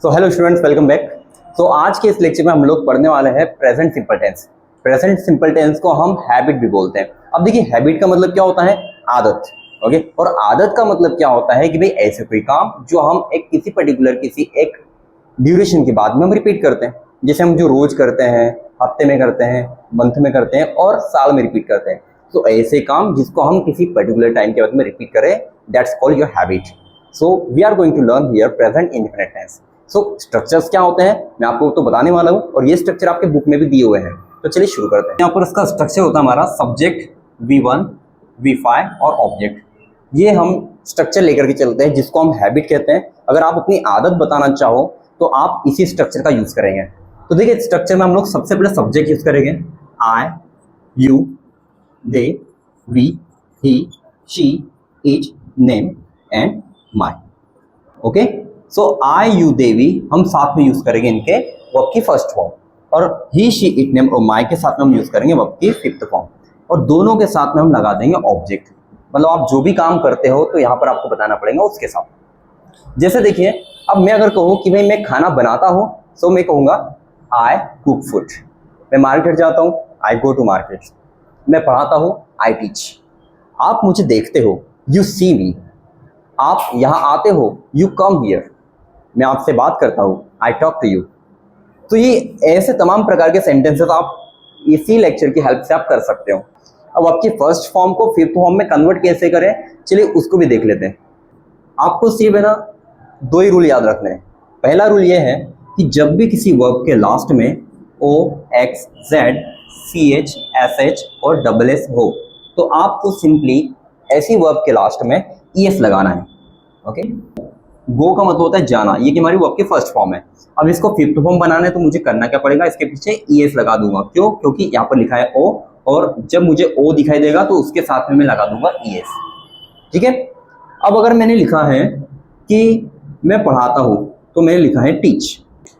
So hello students, welcome back. तो आज के इस लेक्चर में हम लोग पढ़ने वाले हैं present simple tense. Present simple tense को हम हैबिट भी बोलते हैं। अब देखिए, हैबिट का मतलब क्या होता है? आदत। ओके, और आदत का मतलब क्या होता है कि भाई ऐसे कोई काम जो हम एक किसी पर्टिकुलर किसी एक ड्यूरेशन के बाद में हम रिपीट करते हैं। जैसे हम जो रोज करते हैं, हफ्ते में करते हैं, मंथ में करते हैं और साल में रिपीट करते हैं। तो ऐसे काम जिसको हम किसी पर्टिकुलर टाइम के बाद में रिपीट करें, that's called your habit. So we are going to learn here present indefinite tense. So structures क्या होते हैं मैं आपको तो बताने वाला हूँ, और ये स्ट्रक्चर आपके बुक में भी दिए हुए हैं। तो चलिए शुरू करते हैं। यहाँ पर इसका स्ट्रक्चर होता है हमारा सब्जेक्ट, V1, V5 और ऑब्जेक्ट। ये हम स्ट्रक्चर लेकर के चलते हैं जिसको हम हैबिट कहते हैं। अगर आप अपनी आदत बताना चाहो तो आप इसी स्ट्रक्चर का यूज करेंगे। तो देखिए, स्ट्रक्चर में हम लोग सबसे पहले सब्जेक्ट यूज करेंगे। I, you, they, we, he, she, it, name and my. Okay, so I, you, they, we हम साथ में यूज करेंगे इनके वर्ब की फर्स्ट फॉर्म, और ही, शी, इट, नेम और माई के साथ में हम यूज करेंगे वर्ब की फिफ्थ फॉर्म, और दोनों के साथ में हम लगा देंगे ऑब्जेक्ट। मतलब आप जो भी काम करते हो तो यहाँ पर आपको बताना पड़ेगा उसके साथ। जैसे देखिए, अब मैं अगर कहूँ कि भाई मैं खाना बनाता हूँ, तो मैं कहूँगा आई कुक फूड। मैं मार्केट जाता हूँ, आई गो टू मार्केट। मैं पढ़ाता हूँ, आई टीच। आप मुझे देखते हो, यू सी मी। आप यहाँ आते हो, यू कम हियर। मैं आपसे बात करता हूँ, आई टॉक टू यू। तो ये ऐसे तमाम प्रकार के सेंटेंसेस आप इसी लेक्चर की हेल्प से आप कर सकते हो। अब आपकी फर्स्ट फॉर्म को फिफ्थ फॉर्म में कन्वर्ट कैसे करें, चलिए उसको भी देख लेते हैं। आपको सिर्फ है ना दो ही रूल याद रखने हैं। पहला रूल ये है कि जब भी किसी वर्ब के लास्ट में O, X, Z, C H, S H और डबल एस हो, तो आपको सिंपली ऐसी वर्ब के लास्ट में ई एस लगाना है। ओके, गो का मतलब होता है जाना, ये कि हमारी वर्ब की फर्स्ट फॉर्म है। अब इसको फिफ्थ फॉर्म बनाना है तो मुझे करना क्या पड़ेगा, इसके पीछे ई एस लगा दूंगा। क्यों? क्योंकि यहाँ पर लिखा है ओ, और जब मुझे ओ दिखाई देगा तो उसके साथ में मैं लगा दूंगा ई एस। ठीक है। अब अगर मैंने लिखा है कि मैं पढ़ाता हूँ, तो मैंने लिखा है टीच।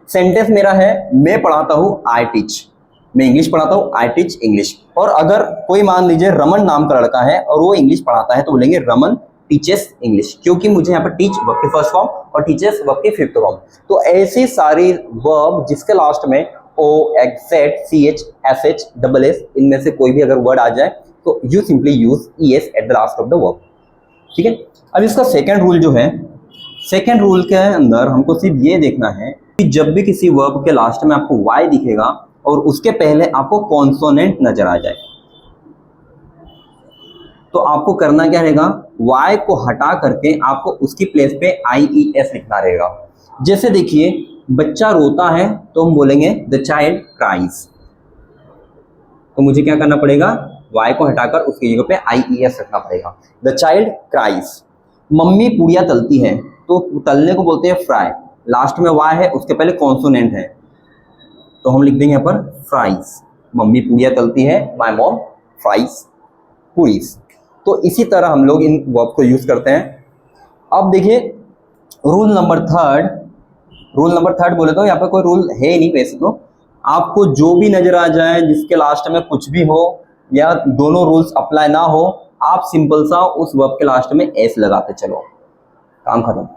सेंटेंस मेरा है मैं पढ़ाता हूँ, आई टीच। मैं इंग्लिश पढ़ाता हूँ, आई टीच इंग्लिश। और अगर कोई मान लीजिए रमन नाम का लड़का है और वो इंग्लिश पढ़ाता है, तो बोलेंगे रमन टीचेस इंग्लिश, क्योंकि मुझे यहाँ पर टीच वर्ब की फर्स्ट फॉर्म और टीचेस वर्ब की फिफ्थ फॉर्म। तो ऐसी सारी वर्ब जिसके लास्ट में O, X, Z, C H, S H, double S, इनमें से कोई भी अगर वर्ड आ जाए तो you simply use E S at the last of the verb. ठीक है। अब इसका सेकेंड रूल जो है, सेकेंड रूल के अंदर हमको सिर्फ ये देखना है कि जब भी किसी वर्ब के लास्ट में आपको वाई दिखेगा और उसके पहले आपको कॉन्सोनेंट नजर आ जाए, तो आपको करना क्या रहेगा, y को हटा करके आपको उसकी प्लेस पे IES लिखना रहेगा। जैसे देखिए, बच्चा रोता है तो हम बोलेंगे द चाइल्ड क्राइज। तो मुझे क्या करना पड़ेगा, y को हटाकर उसकी जगह पे IES रखना पड़ेगा, द चाइल्ड क्राइज। मम्मी पूड़ियाँ तलती है, तो तलने को बोलते हैं फ्राई। लास्ट में y है, उसके पहले कॉन्सोनेंट है, तो हम लिख देंगे यहाँ पर फ्राइज। मम्मी पूड़ियाँ तलती है, माय मॉम फ्राइज पूरीज। तो इसी तरह हम लोग इन वर्ब को यूज करते हैं। अब देखिए, रूल नंबर थर्ड बोले तो यहाँ पे कोई रूल है नहीं वैसे तो। आपको जो भी नजर आ जाए, जिसके लास्ट में कुछ भी हो या दोनों रूल्स अप्लाई ना हो, आप सिंपल सा उस वर्ब के लास्ट में एस लगाते चलो, काम खत्म।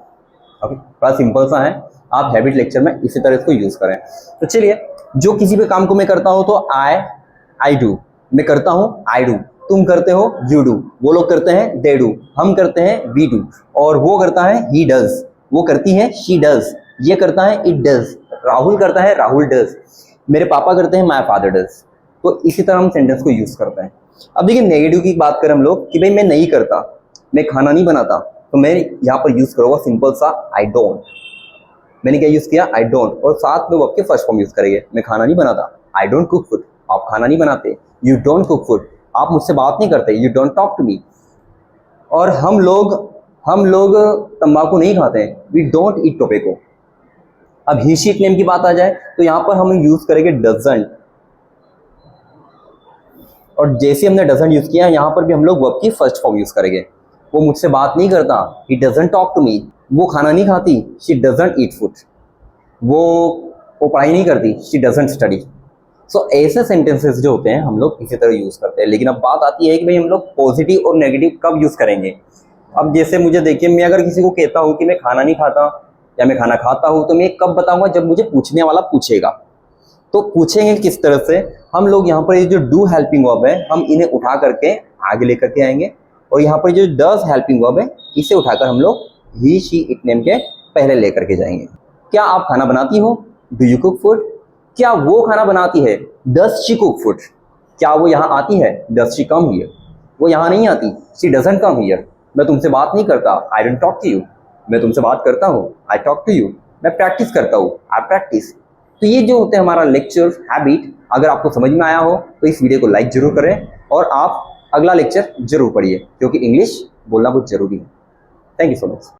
ओके, बड़ा सिंपल सा है। आप हैबिट लेक्चर में इसी तरह इसको यूज करें। तो चलिए, जो किसी भी काम को मैं करता हूं तो आई डू, मैं करता हूं आई डू, तुम करते हो यू डू, वो लोग करते हैं दे डू, हम करते हैं वी डू, और वो करता है ही डज, वो करती है शी डज, ये करता है इट डज, राहुल करता है राहुल डज, मेरे पापा करते हैं माय फादर डज। तो इसी तरह हम सेंटेंस को यूज करते हैं। अब देखिए, नेगेटिव की बात करें हम लोग कि भाई मैं नहीं करता, मैं खाना नहीं बनाता, तो मैं यहाँ पर यूज करूंगा सिंपल सा आई डोंट। मैंने क्या यूज किया, आई डोंट, और साथ में वर्ब के फर्स्ट फॉर्म यूज करेंगे। मैं खाना नहीं बनाता, आई डोंट कुक फूड, आप खाना नहीं बनाते, यू डोंट कुक फूड, आप मुझसे बात नहीं करते, you don't talk to me. और हम लोग तंबाकू नहीं खाते हैं, वी डोंट ईट टोबैको। अब ही शी इट नेम की बात आ जाए तो यहाँ पर हम यूज करेंगे डजंट, और जैसे हमने डजंट यूज किया, यहाँ पर भी हम लोग वर्ब की फर्स्ट फॉर्म यूज करेंगे। वो मुझसे बात नहीं करता, he doesn't talk to me. वो खाना नहीं खाती, शी डजंट ईट फूड। वो पढ़ाई नहीं करती, शी डजंट स्टडी। सो ऐसे सेंटेंसेस जो होते हैं हम लोग इसी तरह यूज करते हैं। लेकिन अब बात आती है कि भाई हम लोग पॉजिटिव और नेगेटिव कब यूज करेंगे। अब जैसे मुझे देखिए, मैं अगर किसी को कहता हूँ कि मैं खाना नहीं खाता क्या मैं खाना खाता हूँ? तो मैं कब बताऊंगा? जब मुझे पूछने वाला पूछेगा। तो पूछेंगे किस तरह से? हम लोग यहाँ पर ये जो डू हेल्पिंग वर्ब है, हम इन्हें उठा करके आगे लेकर के आएंगे, और यहाँ पर जो डज हेल्पिंग वर्ब है, इसे उठाकर हम लोग ही शी इट नेम के पहले लेकर के जाएंगे। क्या आप खाना बनाती हो? Do you cook food? क्या वो खाना बनाती है? Does she cook food? क्या वो यहाँ आती है? Does she come here? वो यहाँ नहीं आती, शी डजंट कम हियर। मैं तुमसे बात नहीं करता, I don't talk to you. मैं तुमसे बात करता हूँ, आई टॉक टू यू। मैं प्रैक्टिस करता हूँ, आई प्रैक्टिस। तो ये जो होते हैं हमारा लेक्चर हैबिट, अगर आपको समझ में आया हो तो इस वीडियो को लाइक जरूर करें, और आप अगला लेक्चर जरूर पढ़िए, क्योंकि इंग्लिश बोलना बहुत जरूरी है। Thank you so much.